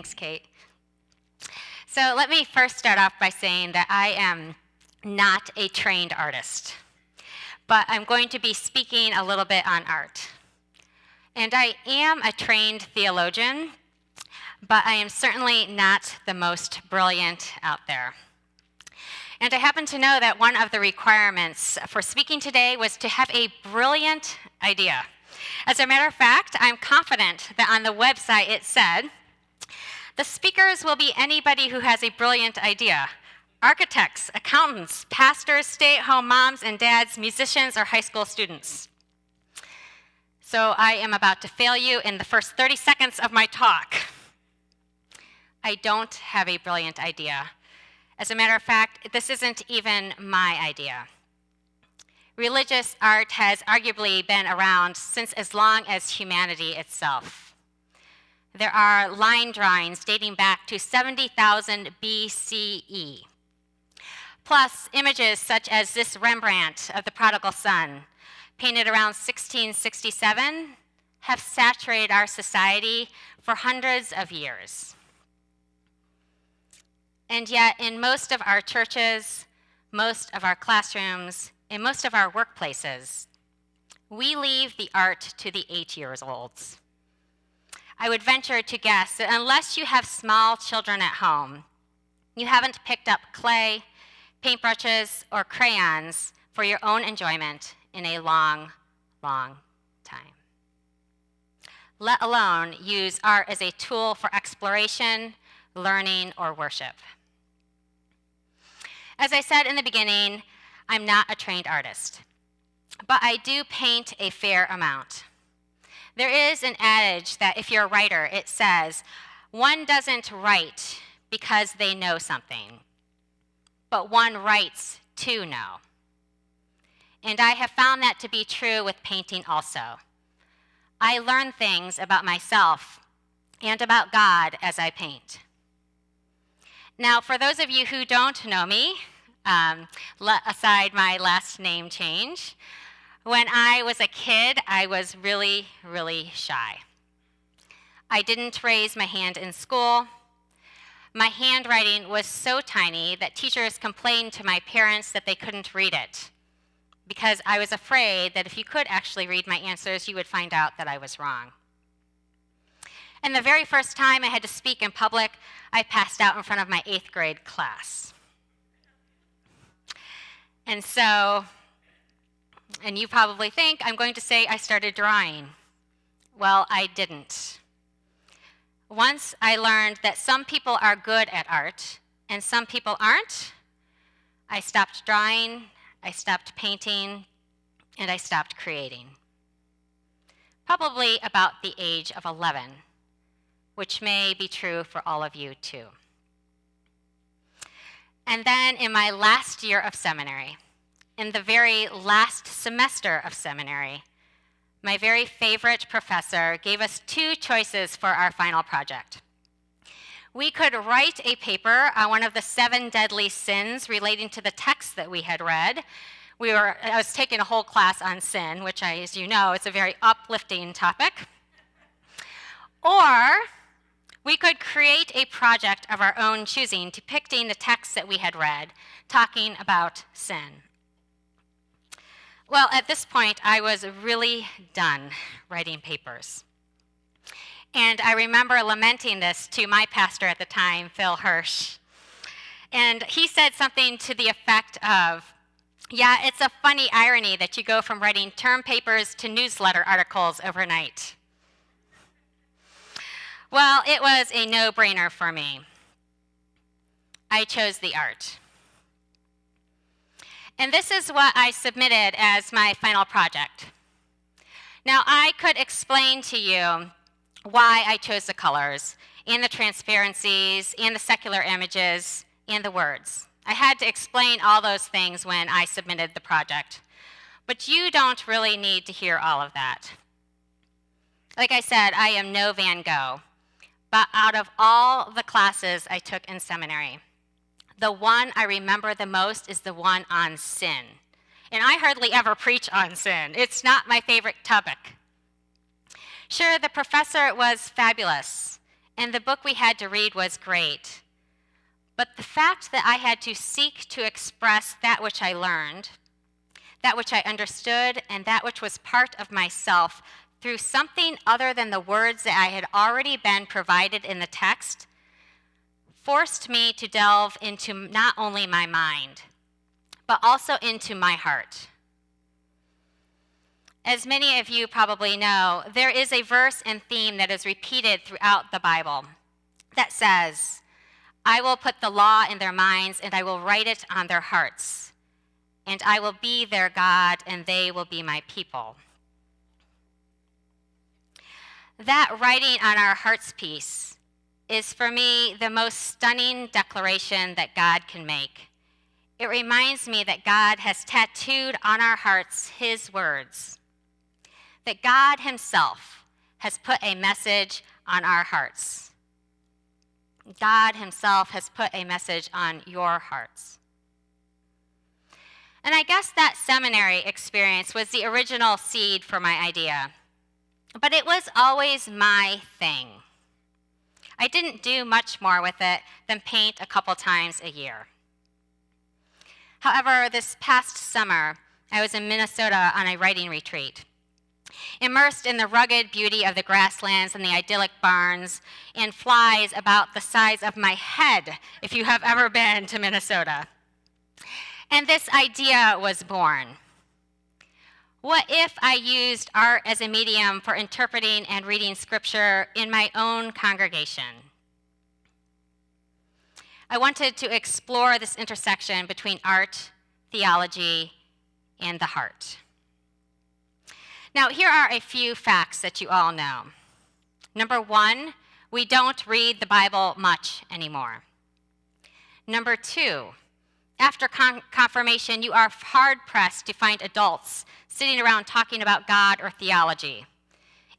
Thanks, Kate. So let me first start off by saying that I am not a trained artist, but I'm going to be speaking a little bit on art. And I am a trained theologian, but I am certainly not the most brilliant out there. And I happen to know that one of the requirements for speaking today was to have a brilliant idea. As a matter of fact, I'm confident that on the website it said, the speakers will be anybody who has a brilliant idea. Architects, accountants, pastors, stay-at-home moms and dads, musicians, or high school students. So I am about to fail you in the first 30 seconds of my talk. I don't have a brilliant idea. As a matter of fact, this isn't even my idea. Religious art has arguably been around since as long as humanity itself. There are line drawings dating back to 70,000 BCE. Plus, images such as this Rembrandt of the Prodigal Son, painted around 1667, have saturated our society for hundreds of years. And yet, in most of our churches, most of our classrooms, in most of our workplaces, we leave the art to the 8-year-olds. I would venture to guess that unless you have small children at home, you haven't picked up clay, paintbrushes, or crayons for your own enjoyment in a long, long time. Let alone use art as a tool for exploration, learning, or worship. As I said in the beginning, I'm not a trained artist, but I do paint a fair amount. There is an adage that if you're a writer, it says, one doesn't write because they know something, but one writes to know. And I have found that to be true with painting also. I learn things about myself and about God as I paint. Now, for those of you who don't know me, let aside my last name change, when I was a kid, I was really, really shy. I didn't raise my hand in school. My handwriting was so tiny that teachers complained to my parents that they couldn't read it, because I was afraid that if you could actually read my answers, you would find out that I was wrong. And the very first time I had to speak in public, I passed out in front of my 8th grade class. And so, and you probably think I'm going to say I started drawing. Well, I didn't. Once I learned that some people are good at art and some people aren't, I stopped drawing, I stopped painting, and I stopped creating. Probably about the age of 11, which may be true for all of you too. And then in my last year of seminary, in the very last semester of seminary, my very favorite professor gave us 2 choices for our final project. We could write a paper on one of the 7 deadly sins relating to the text that we had read. I was taking a whole class on sin, which, as you know, it's a very uplifting topic. Or we could create a project of our own choosing, depicting the text that we had read, talking about sin. Well, at this point, I was really done writing papers. And I remember lamenting this to my pastor at the time, Phil Hirsch. And he said something to the effect of, yeah, it's a funny irony that you go from writing term papers to newsletter articles overnight. Well, it was a no-brainer for me. I chose the art. And this is what I submitted as my final project. Now, I could explain to you why I chose the colors, and the transparencies, and the secular images, and the words. I had to explain all those things when I submitted the project. But you don't really need to hear all of that. Like I said, I am no Van Gogh. But out of all the classes I took in seminary, the one I remember the most is the one on sin. And I hardly ever preach on sin. It's not my favorite topic. Sure, the professor was fabulous, and the book we had to read was great. But the fact that I had to seek to express that which I learned, that which I understood, and that which was part of myself through something other than the words that I had already been provided in the text, forced me to delve into not only my mind, but also into my heart. As many of you probably know, there is a verse and theme that is repeated throughout the Bible that says, "I will put the law in their minds, and I will write it on their hearts, and I will be their God, and they will be my people." That writing on our hearts piece is, for me, the most stunning declaration that God can make. It reminds me that God has tattooed on our hearts his words, that God himself has put a message on our hearts. God himself has put a message on your hearts. And I guess that seminary experience was the original seed for my idea, but it was always my thing. I didn't do much more with it than paint a couple times a year. However, this past summer, I was in Minnesota on a writing retreat, immersed in the rugged beauty of the grasslands and the idyllic barns and flies about the size of my head, if you have ever been to Minnesota. And this idea was born. What if I used art as a medium for interpreting and reading scripture in my own congregation? I wanted to explore this intersection between art, theology, and the heart. Now, here are a few facts that you all know. Number one, we don't read the Bible much anymore. Number two, after confirmation, you are hard-pressed to find adults sitting around talking about God or theology.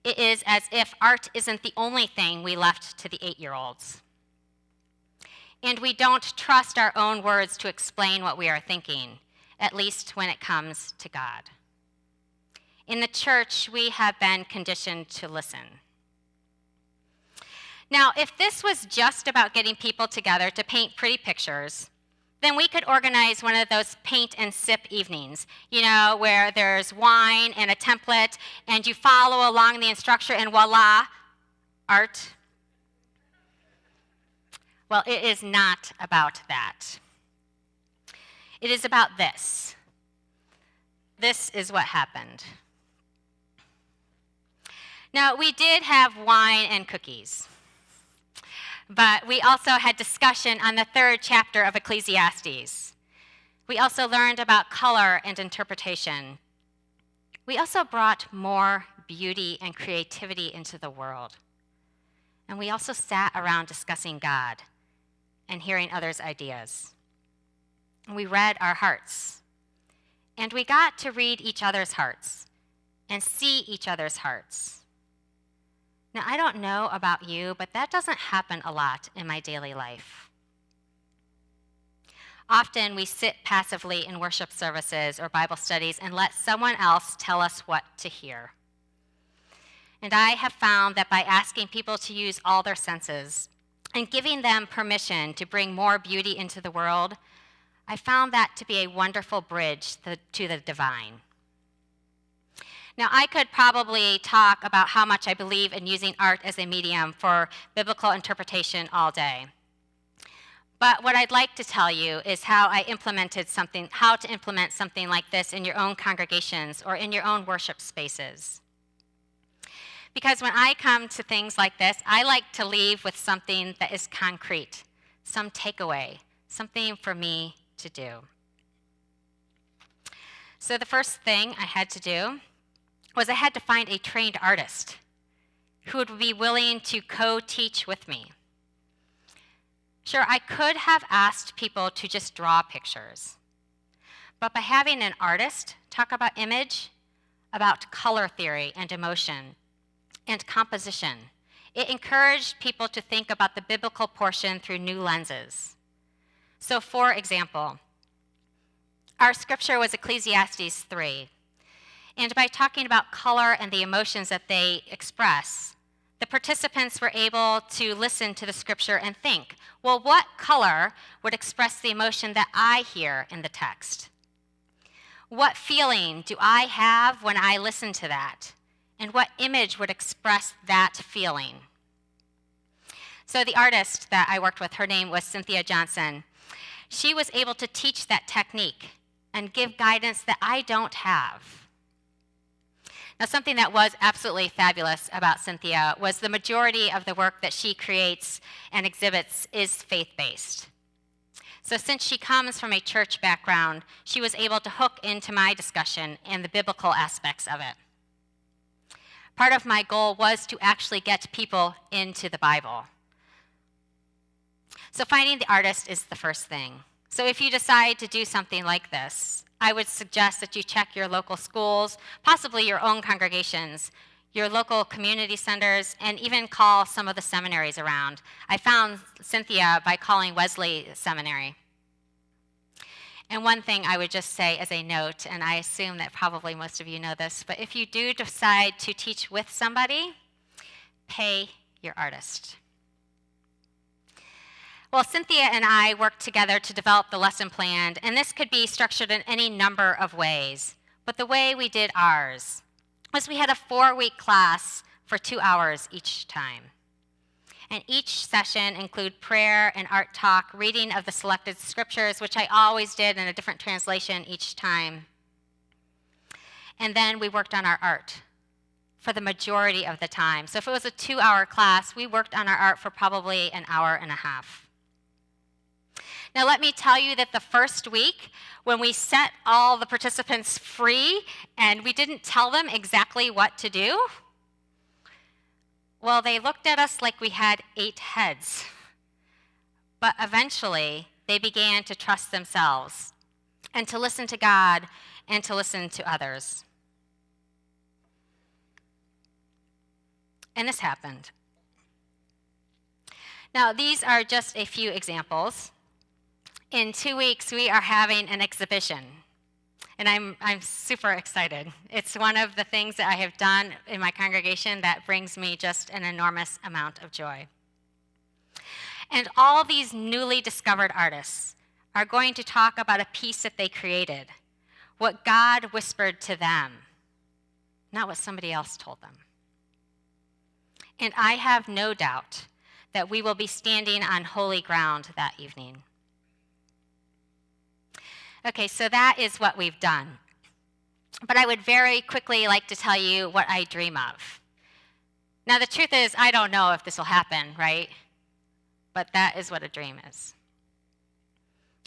It is as if art isn't the only thing we left to the 8-year-olds. And we don't trust our own words to explain what we are thinking, at least when it comes to God. In the church, we have been conditioned to listen. Now, if this was just about getting people together to paint pretty pictures, then we could organize one of those paint and sip evenings, where there's wine and a template, and you follow along the instruction, and voila, art. Well, it is not about that. It is about this. This is what happened. Now, we did have wine and cookies, but we also had discussion on the 3rd chapter of Ecclesiastes. We also learned about color and interpretation. We also brought more beauty and creativity into the world. And we also sat around discussing God and hearing others' ideas. And we read our hearts. And we got to read each other's hearts and see each other's hearts. Now, I don't know about you, but that doesn't happen a lot in my daily life. Often we sit passively in worship services or Bible studies and let someone else tell us what to hear. And I have found that by asking people to use all their senses and giving them permission to bring more beauty into the world, I found that to be a wonderful bridge to the divine. Now, I could probably talk about how much I believe in using art as a medium for biblical interpretation all day. But what I'd like to tell you is how to implement something like this in your own congregations or in your own worship spaces. Because when I come to things like this, I like to leave with something that is concrete, some takeaway, something for me to do. So the first thing I had to do was I had to find a trained artist who would be willing to co-teach with me. Sure, I could have asked people to just draw pictures, but by having an artist talk about image, about color theory and emotion, and composition, it encouraged people to think about the biblical portion through new lenses. So, for example, our scripture was Ecclesiastes 3. And by talking about color and the emotions that they express, the participants were able to listen to the scripture and think, well, what color would express the emotion that I hear in the text? What feeling do I have when I listen to that? And what image would express that feeling? So the artist that I worked with, her name was Cynthia Johnson. She was able to teach that technique and give guidance that I don't have. Now, something that was absolutely fabulous about Cynthia was the majority of the work that she creates and exhibits is faith-based. So since she comes from a church background, she was able to hook into my discussion and the biblical aspects of it. Part of my goal was to actually get people into the Bible. So finding the artist is the first thing. So if you decide to do something like this, I would suggest that you check your local schools, possibly your own congregations, your local community centers, and even call some of the seminaries around. I found Cynthia by calling Wesley Seminary. And one thing I would just say as a note, and I assume that probably most of you know this, but if you do decide to teach with somebody, pay your artist. Well, Cynthia and I worked together to develop the lesson plan, and this could be structured in any number of ways. But the way we did ours was we had a 4-week class for 2 hours each time. And each session included prayer and art talk, reading of the selected scriptures, which I always did in a different translation each time. And then we worked on our art for the majority of the time. So if it was a 2-hour class, we worked on our art for probably an hour and a half. Now let me tell you that the first week, when we set all the participants free and we didn't tell them exactly what to do, well, they looked at us like we had 8 heads. But eventually, they began to trust themselves and to listen to God and to listen to others. And this happened. Now, these are just a few examples. In 2 weeks, we are having an exhibition, and I'm super excited. It's one of the things that I have done in my congregation that brings me just an enormous amount of joy. And all these newly discovered artists are going to talk about a piece that they created, what God whispered to them, not what somebody else told them. And I have no doubt that we will be standing on holy ground that evening. Okay, so that is what we've done. But I would very quickly like to tell you what I dream of. Now, the truth is, I don't know if this will happen, right? But that is what a dream is.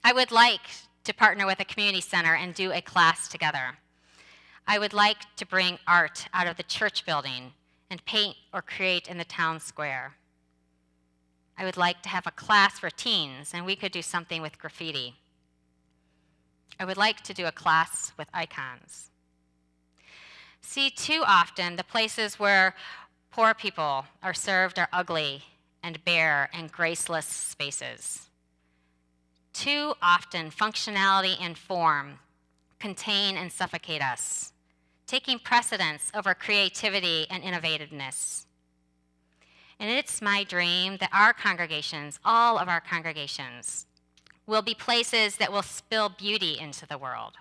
I would like to partner with a community center and do a class together. I would like to bring art out of the church building and paint or create in the town square. I would like to have a class for teens, and we could do something with graffiti. I would like to do a class with icons. See, too often, the places where poor people are served are ugly and bare and graceless spaces. Too often, functionality and form contain and suffocate us, taking precedence over creativity and innovativeness. And it's my dream that our congregations, all of our congregations, will be places that will spill beauty into the world.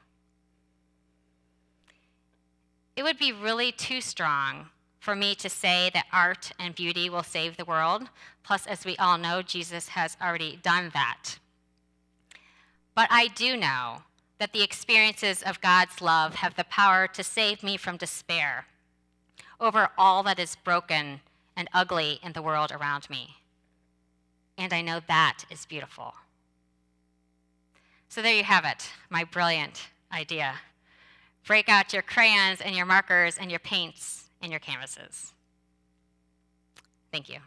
It would be really too strong for me to say that art and beauty will save the world. Plus, as we all know, Jesus has already done that. But I do know that the experiences of God's love have the power to save me from despair over all that is broken and ugly in the world around me. And I know that is beautiful. So there you have it, my brilliant idea. Break out your crayons and your markers and your paints and your canvases. Thank you.